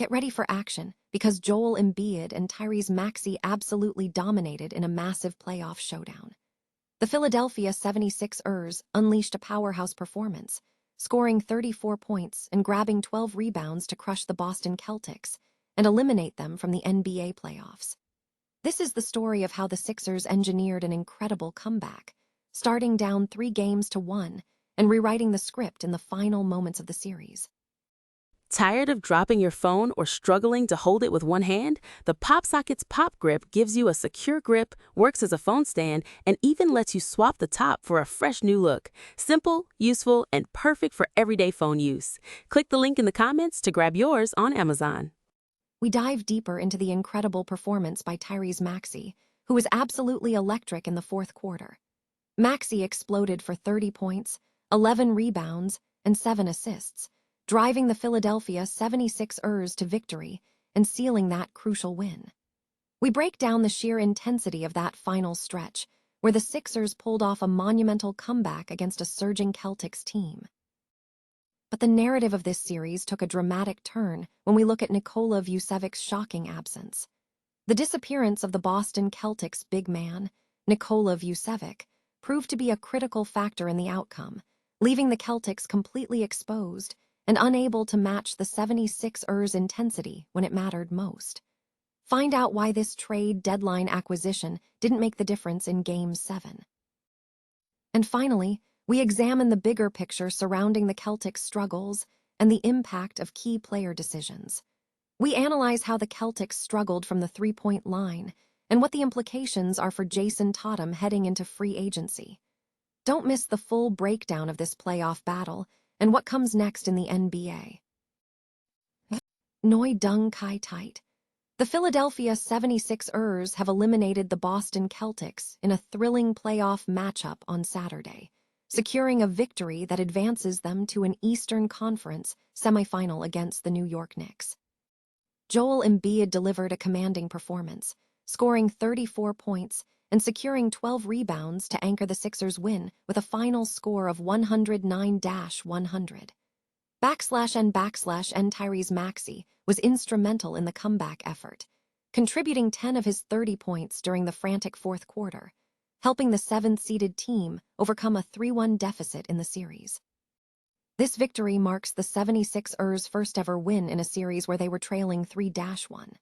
Get ready for action, because Joel Embiid and Tyrese Maxey absolutely dominated in a massive playoff showdown. The Philadelphia 76ers unleashed a powerhouse performance, scoring 34 points and grabbing 12 rebounds to crush the Boston Celtics and eliminate them from the NBA playoffs. This is the story of how the Sixers engineered an incredible comeback, starting down 3-1 and rewriting the script in the final moments of the series. Tired of dropping your phone or struggling to hold it with one hand? The PopSockets Pop Grip gives you a secure grip, works as a phone stand, and even lets you swap the top for a fresh new look. Simple, useful, and perfect for everyday phone use. Click the link in the comments to grab yours on Amazon. We dive deeper into the incredible performance by Tyrese Maxey, who was absolutely electric in the fourth quarter. Maxey exploded for 30 points, 11 rebounds, and 7 assists, driving the Philadelphia 76ers to victory and sealing that crucial win. We break down the sheer intensity of that final stretch, where the Sixers pulled off a monumental comeback against a surging Celtics team. But the narrative of this series took a dramatic turn when we look at Nikola Vucevic's shocking absence. The disappearance of the Boston Celtics big man, Nikola Vucevic, proved to be a critical factor in the outcome, leaving the Celtics completely exposed and unable to match the 76ers' intensity when it mattered most. Find out why this trade deadline acquisition didn't make the difference in Game 7. And finally, we examine the bigger picture surrounding the Celtics' struggles and the impact of key player decisions. We analyze how the Celtics struggled from the three-point line and what the implications are for Jayson Tatum heading into free agency. Don't miss the full breakdown of this playoff battle and what comes next in the NBA. Noi Dung Kai Tight. The Philadelphia 76ers have eliminated the Boston Celtics in a thrilling playoff matchup on Saturday, securing a victory that advances them to an Eastern Conference semifinal against the New York Knicks. Joel Embiid delivered a commanding performance, scoring 34 points and securing 12 rebounds to anchor the Sixers' win with a final score of 109-100. /N Tyrese Maxey was instrumental in the comeback effort, contributing 10 of his 30 points during the frantic fourth quarter, helping the 7th-seeded team overcome a 3-1 deficit in the series. This victory marks the 76ers' first-ever win in a series where they were trailing 3-1.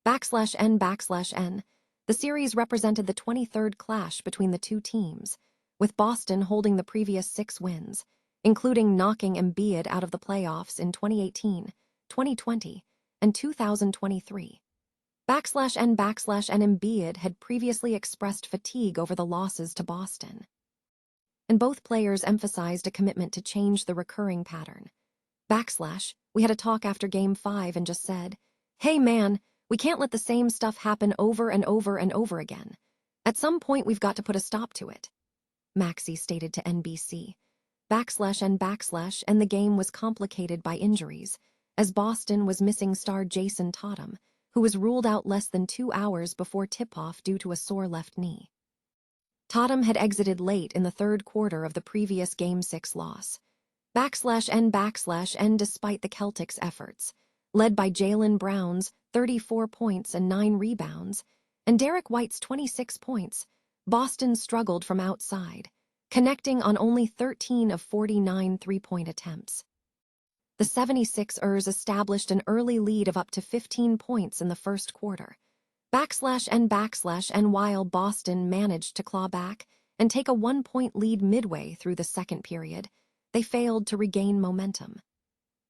/N. The series represented the 23rd clash between the two teams, with Boston holding the previous 6 wins, including knocking Embiid out of the playoffs in 2018, 2020, and 2023. /N Embiid had previously expressed fatigue over the losses to Boston, and both players emphasized a commitment to change the recurring pattern. We had a talk after Game 5 and just said, "Hey man, we can't let the same stuff happen over and over and over again. At some point we've got to put a stop to it," Maxey stated to NBC. And the game was complicated by injuries, as Boston was missing star Jayson Tatum, who was ruled out less than 2 hours before tip-off due to a sore left knee. Tatum had exited late in the third quarter of the previous Game 6 loss. /N despite the Celtics' efforts, led by Jaylen Brown's 34 points and 9 rebounds, and Derek White's 26 points, Boston struggled from outside, connecting on only 13 of 49 three-point attempts. The 76ers established an early lead of up to 15 points in the first quarter. /N while Boston managed to claw back and take a 1-point lead midway through the second period, they failed to regain momentum.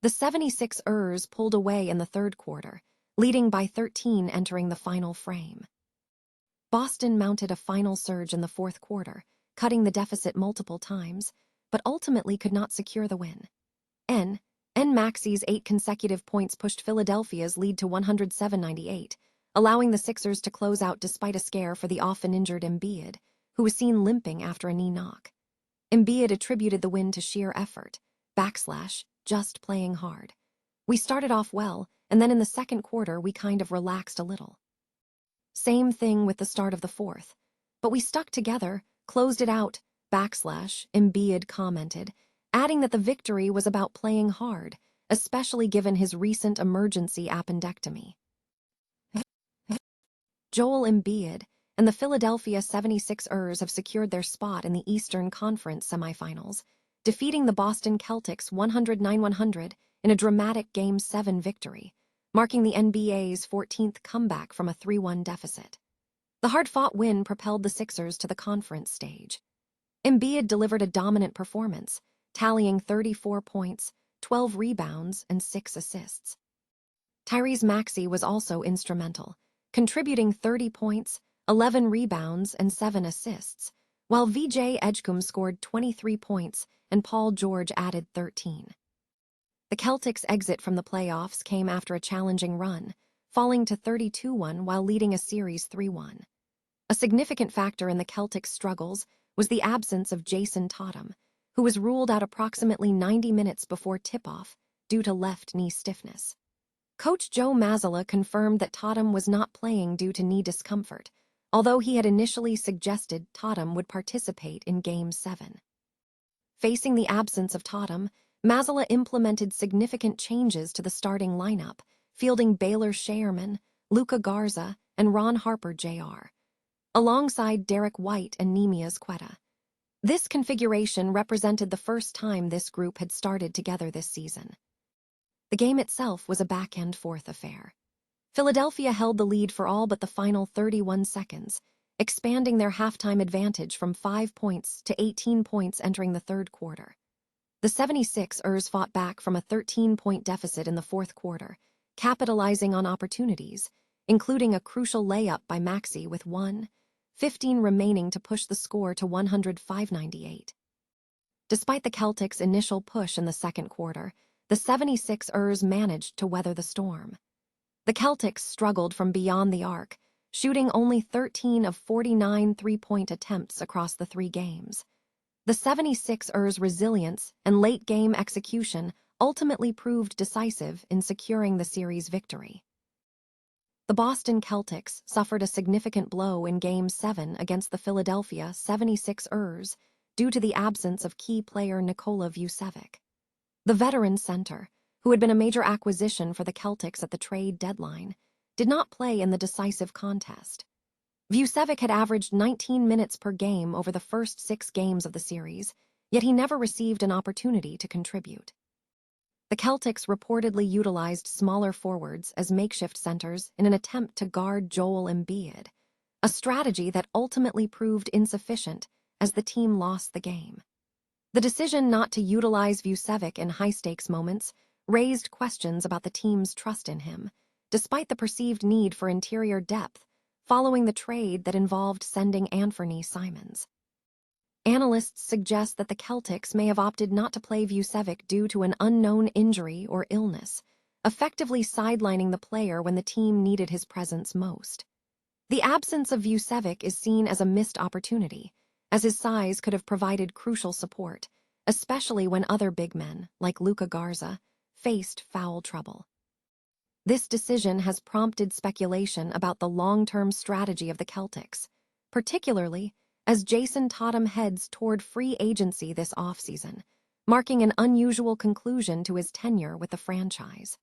The 76ers pulled away in the third quarter, leading by 13 entering the final frame. Boston mounted a final surge in the fourth quarter, cutting the deficit multiple times, but ultimately could not secure the win. Maxey's 8 consecutive points pushed Philadelphia's lead to 107-98, allowing the Sixers to close out despite a scare for the often injured Embiid, who was seen limping after a knee knock. Embiid attributed the win to sheer effort, just playing hard. "We started off well, and then in the second quarter we kind of relaxed a little. Same thing with the start of the fourth. But we stuck together, closed it out, Embiid commented, adding that the victory was about playing hard especially given his recent emergency appendectomy. Joel Embiid and the Philadelphia 76ers have secured their spot in the Eastern Conference semifinals, defeating the Boston Celtics 109-100 in a dramatic Game 7 victory, marking the NBA's 14th comeback from a 3-1 deficit. The hard-fought win propelled the Sixers to the conference stage. Embiid delivered a dominant performance, tallying 34 points, 12 rebounds, and 6 assists. Tyrese Maxey was also instrumental, contributing 30 points, 11 rebounds, and 7 assists, while VJ Edgecombe scored 23 points and Paul George added 13. The Celtics' exit from the playoffs came after a challenging run, falling to 32-1 while leading a series 3-1. A significant factor in the Celtics' struggles was the absence of Jayson Tatum, who was ruled out approximately 90 minutes before tip-off due to left knee stiffness. Coach Joe Mazzulla confirmed that Tatum was not playing due to knee discomfort, although he had initially suggested Tatum would participate in Game 7. Facing the absence of Tatum, Mazzulla implemented significant changes to the starting lineup, fielding Baylor Scheierman, Luka Garza, and Ron Harper Jr., alongside Derek White and Neemias Queta. This configuration represented the first time this group had started together this season. The game itself was a back-and-forth affair. Philadelphia held the lead for all but the final 31 seconds, expanding their halftime advantage from 5 points to 18 points entering the third quarter. The 76ers fought back from a 13-point deficit in the fourth quarter, capitalizing on opportunities, including a crucial layup by Maxey with 1:15 remaining to push the score to 105-98. Despite the Celtics' initial push in the second quarter, the 76ers managed to weather the storm. The Celtics struggled from beyond the arc, shooting only 13 of 49 three-point attempts across the 3 games. The 76ers' resilience and late-game execution ultimately proved decisive in securing the series victory. The Boston Celtics suffered a significant blow in Game 7 against the Philadelphia 76ers due to the absence of key player Nikola Vucevic. The veteran center, who had been a major acquisition for the Celtics at the trade deadline, did not play in the decisive contest. Vucevic had averaged 19 minutes per game over the first 6 games of the series, yet he never received an opportunity to contribute. The Celtics reportedly utilized smaller forwards as makeshift centers in an attempt to guard Joel Embiid, a strategy that ultimately proved insufficient as the team lost the game. The decision not to utilize Vucevic in high-stakes moments raised questions about the team's trust in him, despite the perceived need for interior depth following the trade that involved sending Anthony Simons. Analysts suggest that the Celtics may have opted not to play Vucevic due to an unknown injury or illness, effectively sidelining the player when the team needed his presence most. The absence of Vucevic is seen as a missed opportunity, as his size could have provided crucial support, especially when other big men, like Luka Garza, faced foul trouble. This decision has prompted speculation about the long-term strategy of the Celtics, particularly as Jayson Tatum heads toward free agency this offseason, marking an unusual conclusion to his tenure with the franchise.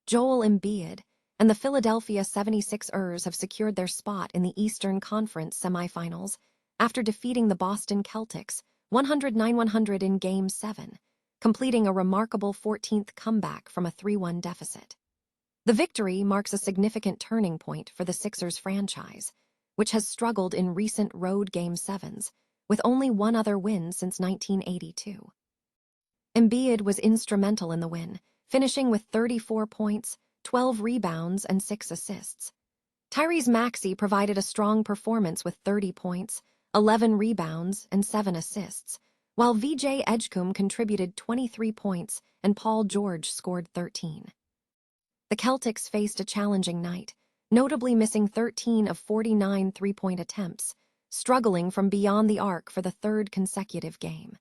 Joel Embiid and the Philadelphia 76ers have secured their spot in the Eastern Conference semifinals after defeating the Boston Celtics 109-100 in Game 7, completing a remarkable 14th comeback from a 3-1 deficit. The victory marks a significant turning point for the Sixers franchise, which has struggled in recent road Game 7s, with only one other win since 1982. Embiid was instrumental in the win, finishing with 34 points, 12 rebounds, and 6 assists. Tyrese Maxey provided a strong performance with 30 points, 11 rebounds, and 7 assists, while VJ Edgecombe contributed 23 points and Paul George scored 13. The Celtics faced a challenging night, notably missing 13 of 49 three-point attempts, struggling from beyond the arc for the 3rd consecutive game.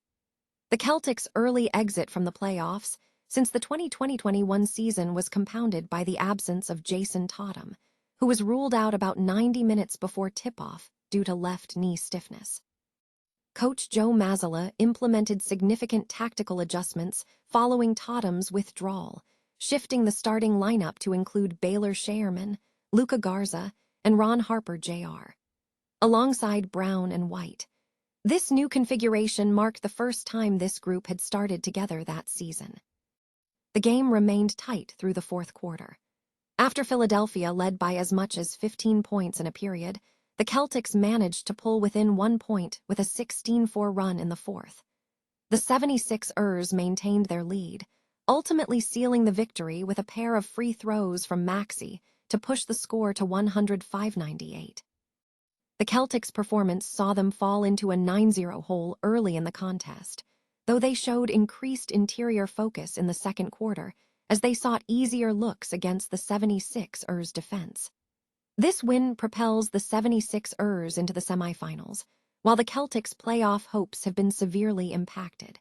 The Celtics' early exit from the playoffs since the 2020-21 season was compounded by the absence of Jayson Tatum, who was ruled out about 90 minutes before tip-off due to left knee stiffness. Coach Joe Mazzulla implemented significant tactical adjustments following Tatum's withdrawal, shifting the starting lineup to include Baylor Scheierman, Luka Garza, and Ron Harper Jr., alongside Brown and White. This new configuration marked the first time this group had started together that season. The game remained tight through the fourth quarter. After Philadelphia led by as much as 15 points in a period, the Celtics managed to pull within 1 point with a 16-4 run in the fourth. The 76ers maintained their lead, ultimately sealing the victory with a pair of free throws from Maxey to push the score to 105-98. The Celtics' performance saw them fall into a 9-0 hole early in the contest, though they showed increased interior focus in the second quarter as they sought easier looks against the 76ers' defense. This win propels the 76ers into the semifinals, while the Celtics' playoff hopes have been severely impacted.